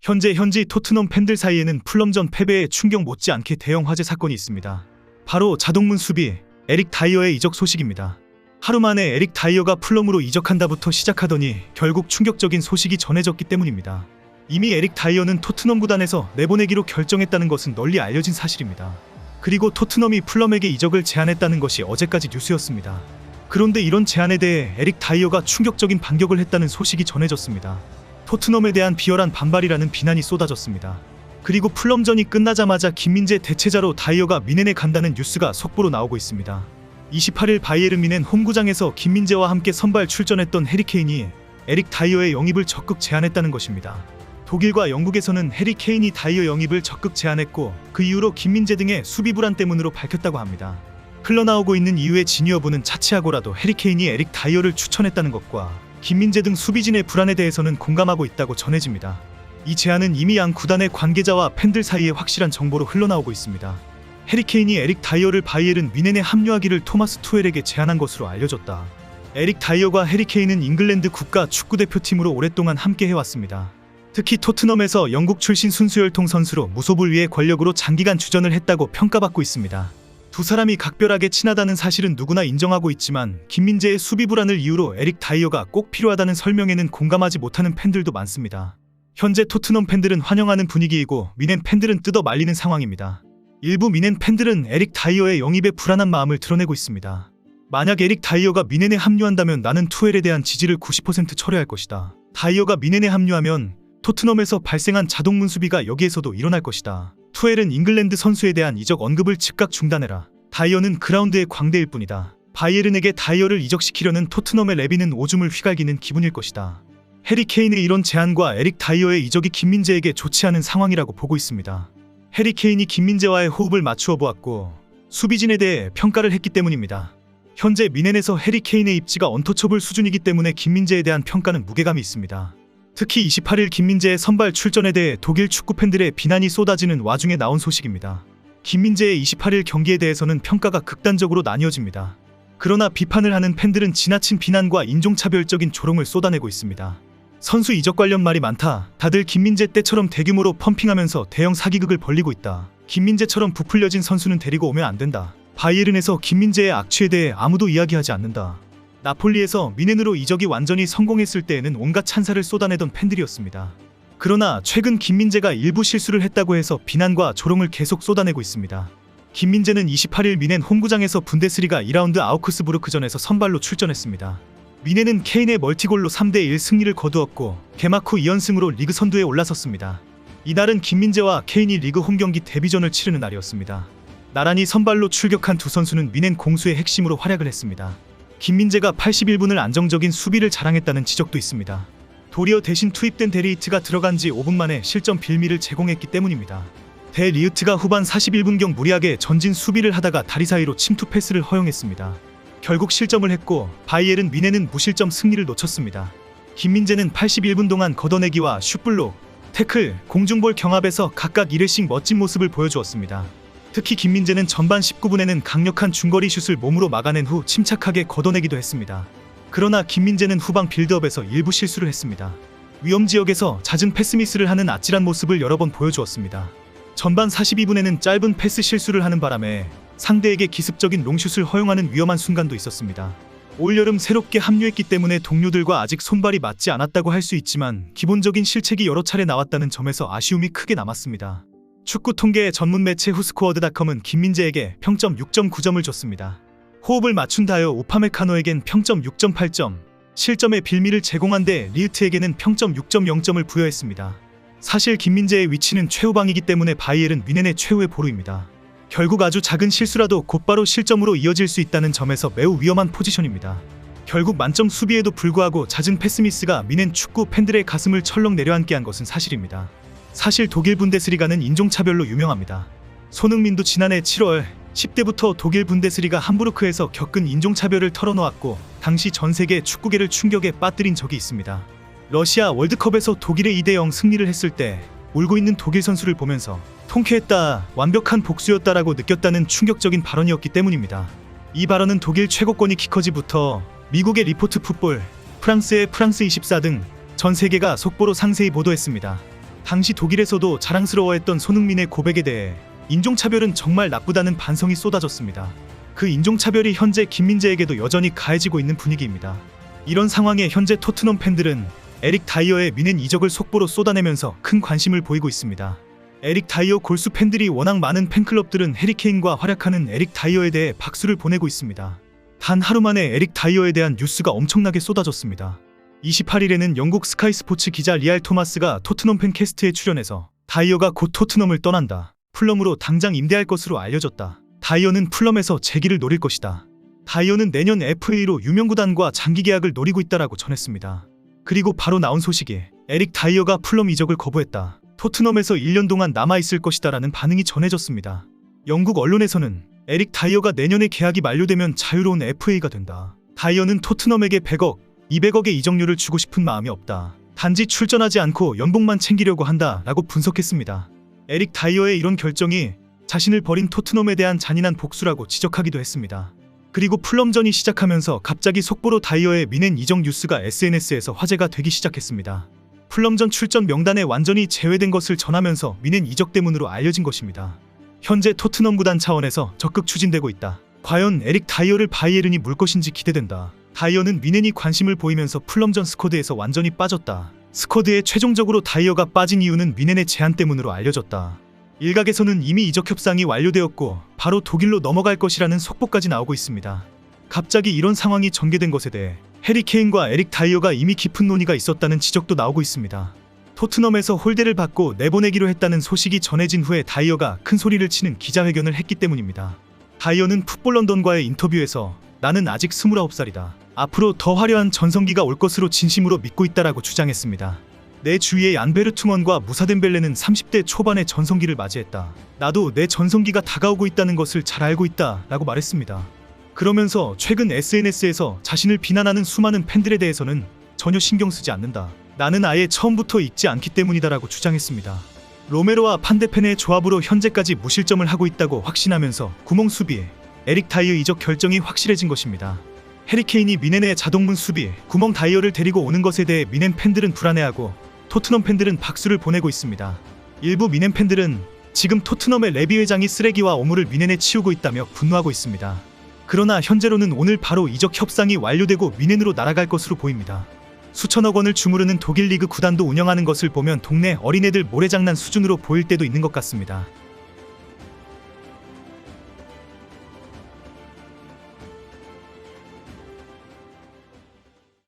현지 토트넘 팬들 사이에는 풀럼전 패배에 충격 못지않게 대형 화제 사건이 있습니다. 바로 자동문 수비 에릭 다이어의 이적 소식입니다. 하루 만에 에릭 다이어가 풀럼으로 이적한다부터 시작하더니 결국 충격적인 소식이 전해졌기 때문입니다. 이미 에릭 다이어는 토트넘 구단에서 내보내기로 결정했다는 것은 널리 알려진 사실입니다. 그리고 토트넘이 풀럼에게 이적을 제안했다는 것이 어제까지 뉴스였습니다. 그런데 이런 제안에 대해 에릭 다이어가 충격적인 반격을 했다는 소식이 전해졌습니다. 토트넘에 대한 비열한 반발이라는 비난이 쏟아졌습니다. 그리고 풀럼전이 끝나자마자 김민재 대체자로 다이어가 미넨에 간다는 뉴스가 속보로 나오고 있습니다. 28일 바이에른 미넨 홈구장에서 김민재와 함께 선발 출전했던 해리 케인이 에릭 다이어의 영입을 적극 제안했다는 것입니다. 독일과 영국에서는 해리 케인이 다이어 영입을 적극 제안했고 그 이후로 김민재 등의 수비 불안 때문으로 밝혔다고 합니다. 흘러나오고 있는 이유의 진위 여부는 차치하고라도 해리 케인이 에릭 다이어를 추천했다는 것과 김민재 등 수비진의 불안에 대해서는 공감하고 있다고 전해집니다. 이 제안은 이미 양 구단의 관계자와 팬들 사이에 확실한 정보로 흘러나오고 있습니다. 해리 케인이 에릭 다이어를 바이에른 미넨에 합류하기를 토마스 투헬에게 제안한 것으로 알려졌다. 에릭 다이어가 해리 케인은 잉글랜드 국가 축구대표팀으로 오랫동안 함께 해왔습니다. 특히 토트넘에서 영국 출신 순수혈통 선수로 무소불 위의 권력으로 장기간 주전을 했다고 평가받고 있습니다. 두 사람이 각별하게 친하다는 사실은 누구나 인정하고 있지만 김민재의 수비 불안을 이유로 에릭 다이어가 꼭 필요하다는 설명에는 공감하지 못하는 팬들도 많습니다. 현재 토트넘 팬들은 환영하는 분위기이고 미넨 팬들은 뜯어 말리는 상황입니다. 일부 미넨 팬들은 에릭 다이어의 영입에 불안한 마음을 드러내고 있습니다. 만약 에릭 다이어가 미넨에 합류한다면 나는 투헬에 대한 지지를 90% 철회할 것이다. 다이어가 미넨에 합류하면 토트넘에서 발생한 자동문 수비가 여기에서도 일어날 것이다. 투헬은 잉글랜드 선수에 대한 이적 언급을 즉각 중단해라. 다이어는 그라운드의 광대일 뿐이다. 바이에른에게 다이어를 이적시키려는 토트넘의 레비는 오줌을 휘갈기는 기분일 것이다. 해리 케인의 이런 제안과 에릭 다이어의 이적이 김민재에게 좋지 않은 상황이라고 보고 있습니다. 해리 케인이 김민재와의 호흡을 맞추어 보았고 수비진에 대해 평가를 했기 때문입니다. 현재 미넨에서 해리 케인의 입지가 언터처블 수준이기 때문에 김민재에 대한 평가는 무게감이 있습니다. 특히 28일 김민재의 선발 출전에 대해 독일 축구 팬들의 비난이 쏟아지는 와중에 나온 소식입니다. 김민재의 28일 경기에 대해서는 평가가 극단적으로 나뉘어집니다. 그러나 비판을 하는 팬들은 지나친 비난과 인종차별적인 조롱을 쏟아내고 있습니다. 선수 이적 관련 말이 많다. 다들 김민재 때처럼 대규모로 펌핑하면서 대형 사기극을 벌리고 있다. 김민재처럼 부풀려진 선수는 데리고 오면 안 된다. 바이에른에서 김민재의 악취에 대해 아무도 이야기하지 않는다. 나폴리에서 미넨으로 이적이 완전히 성공했을 때에는 온갖 찬사를 쏟아내던 팬들이었습니다. 그러나 최근 김민재가 일부 실수를 했다고 해서 비난과 조롱을 계속 쏟아내고 있습니다. 김민재는 28일 미넨 홈구장에서 분데스리가 2라운드 아우크스부르크전에서 선발로 출전했습니다. 미넨은 케인의 멀티골로 3대1 승리를 거두었고 개막 후 2연승으로 리그 선두에 올라섰습니다. 이날은 김민재와 케인이 리그 홈경기 데뷔전을 치르는 날이었습니다. 나란히 선발로 출격한 두 선수는 미넨 공수의 핵심으로 활약을 했습니다. 김민재가 81분을 안정적인 수비를 자랑했다는 지적도 있습니다. 도리어 대신 투입된 데리히트가 들어간 지 5분 만에 실점 빌미를 제공했기 때문입니다. 데리히트가 후반 41분경 무리하게 전진 수비를 하다가 다리 사이로 침투 패스를 허용했습니다. 결국 실점을 했고 바이에른 미넨은 무실점 승리를 놓쳤습니다. 김민재는 81분 동안 걷어내기와 슛블록, 태클, 공중볼 경합에서 각각 1회씩 멋진 모습을 보여주었습니다. 특히 김민재는 전반 19분에는 강력한 중거리 슛을 몸으로 막아낸 후 침착하게 걷어내기도 했습니다. 그러나 김민재는 후방 빌드업에서 일부 실수를 했습니다. 위험 지역에서 잦은 패스미스를 하는 아찔한 모습을 여러 번 보여주었습니다. 전반 42분에는 짧은 패스 실수를 하는 바람에 상대에게 기습적인 롱슛을 허용하는 위험한 순간도 있었습니다. 올여름 새롭게 합류했기 때문에 동료들과 아직 손발이 맞지 않았다고 할 수 있지만 기본적인 실책이 여러 차례 나왔다는 점에서 아쉬움이 크게 남았습니다. 축구 통계 전문 매체 후스코어드닷컴은 김민재에게 평점 6.9점을 줬습니다. 호흡을 맞춘 다여 우파메카노에겐 평점 6.8점, 실점의 빌미를 제공한 데 리흐트에게는 평점 6.0점을 부여했습니다. 사실 김민재의 위치는 최후방이기 때문에 바이에른 미넨의 최후의 보루입니다. 결국 아주 작은 실수라도 곧바로 실점으로 이어질 수 있다는 점에서 매우 위험한 포지션입니다. 결국 만점 수비에도 불구하고 잦은 패스미스가 미넨 축구 팬들의 가슴을 철렁 내려앉게 한 것은 사실입니다. 사실 독일 분데스리가는 인종차별로 유명합니다. 손흥민도 지난해 7월 10대부터 독일 분데스리가 함부르크에서 겪은 인종차별을 털어놓았고 당시 전세계 축구계를 충격에 빠뜨린 적이 있습니다. 러시아 월드컵에서 독일의 2대0 승리를 했을 때 울고 있는 독일 선수를 보면서 통쾌했다, 완벽한 복수였다라고 느꼈다는 충격적인 발언이었기 때문입니다. 이 발언은 독일 최고권위 키커지부터 미국의 리포트 풋볼, 프랑스의 프랑스 24 등 전 세계가 속보로 상세히 보도했습니다. 당시 독일에서도 자랑스러워했던 손흥민의 고백에 대해 인종차별은 정말 나쁘다는 반성이 쏟아졌습니다. 그 인종차별이 현재 김민재에게도 여전히 가해지고 있는 분위기입니다. 이런 상황에 현재 토트넘 팬들은 에릭 다이어의 미넨 이적을 속보로 쏟아내면서 큰 관심을 보이고 있습니다. 에릭 다이어 골수 팬들이 워낙 많은 팬클럽들은 해리케인과 활약하는 에릭 다이어에 대해 박수를 보내고 있습니다. 단 하루 만에 에릭 다이어에 대한 뉴스가 엄청나게 쏟아졌습니다. 28일에는 영국 스카이 스포츠 기자 리알 토마스가 토트넘 팬캐스트에 출연해서 다이어가 곧 토트넘을 떠난다. 풀럼으로 당장 임대할 것으로 알려졌다. 다이어는 풀럼에서 재기를 노릴 것이다. 다이어는 내년 FA로 유명구단과 장기 계약을 노리고 있다라고 전했습니다. 그리고 바로 나온 소식이 에릭 다이어가 풀럼 이적을 거부했다. 토트넘에서 1년 동안 남아있을 것이다라는 반응이 전해졌습니다. 영국 언론에서는 에릭 다이어가 내년에 계약이 만료되면 자유로운 FA가 된다. 다이어는 토트넘에게 100억, 200억의 이적료를 주고 싶은 마음이 없다. 단지 출전하지 않고 연봉만 챙기려고 한다 라고 분석했습니다. 에릭 다이어의 이런 결정이 자신을 버린 토트넘에 대한 잔인한 복수라고 지적하기도 했습니다. 그리고 풀럼전이 시작하면서 갑자기 속보로 다이어의 미넨 이적 뉴스가 SNS에서 화제가 되기 시작했습니다. 풀럼전 출전 명단에 완전히 제외된 것을 전하면서 미넨 이적 때문으로 알려진 것입니다. 현재 토트넘 구단 차원에서 적극 추진되고 있다. 과연 에릭 다이어를 바이에른이 물 것인지 기대된다. 다이어는 미넨이 관심을 보이면서 풀럼전 스쿼드에서 완전히 빠졌다. 스쿼드에 최종적으로 다이어가 빠진 이유는 미넨의 제안 때문으로 알려졌다. 일각에서는 이미 이적 협상이 완료되었고 바로 독일로 넘어갈 것이라는 속보까지 나오고 있습니다. 갑자기 이런 상황이 전개된 것에 대해 해리 케인과 에릭 다이어가 이미 깊은 논의가 있었다는 지적도 나오고 있습니다. 토트넘에서 홀대를 받고 내보내기로 했다는 소식이 전해진 후에 다이어가 큰 소리를 치는 기자회견을 했기 때문입니다. 다이어는 풋볼 런던과의 인터뷰에서 나는 아직 29살이다. 앞으로 더 화려한 전성기가 올 것으로 진심으로 믿고 있다라고 주장했습니다. 내 주위의 얀베르퉁원과 무사덴벨레는 30대 초반의 전성기를 맞이했다. 나도 내 전성기가 다가오고 있다는 것을 잘 알고 있다 라고 말했습니다. 그러면서 최근 SNS에서 자신을 비난하는 수많은 팬들에 대해서는 전혀 신경 쓰지 않는다. 나는 아예 처음부터 읽지 않기 때문이다 라고 주장했습니다. 로메로와 판데펜의 조합으로 현재까지 무실점을 하고 있다고 확신하면서 구멍 수비에 에릭 다이어 이적 결정이 확실해진 것입니다. 해리케인이 미넨의 자동문 수비 구멍 다이어를 데리고 오는 것에 대해 미넨 팬들은 불안해하고 토트넘 팬들은 박수를 보내고 있습니다. 일부 미넨 팬들은 지금 토트넘의 레비 회장이 쓰레기와 오물을 미넨에 치우고 있다며 분노하고 있습니다. 그러나 현재로는 오늘 바로 이적 협상이 완료되고 미넨으로 날아갈 것으로 보입니다. 수천억 원을 주무르는 독일 리그 구단도 운영하는 것을 보면 동네 어린애들 모래장난 수준으로 보일 때도 있는 것 같습니다.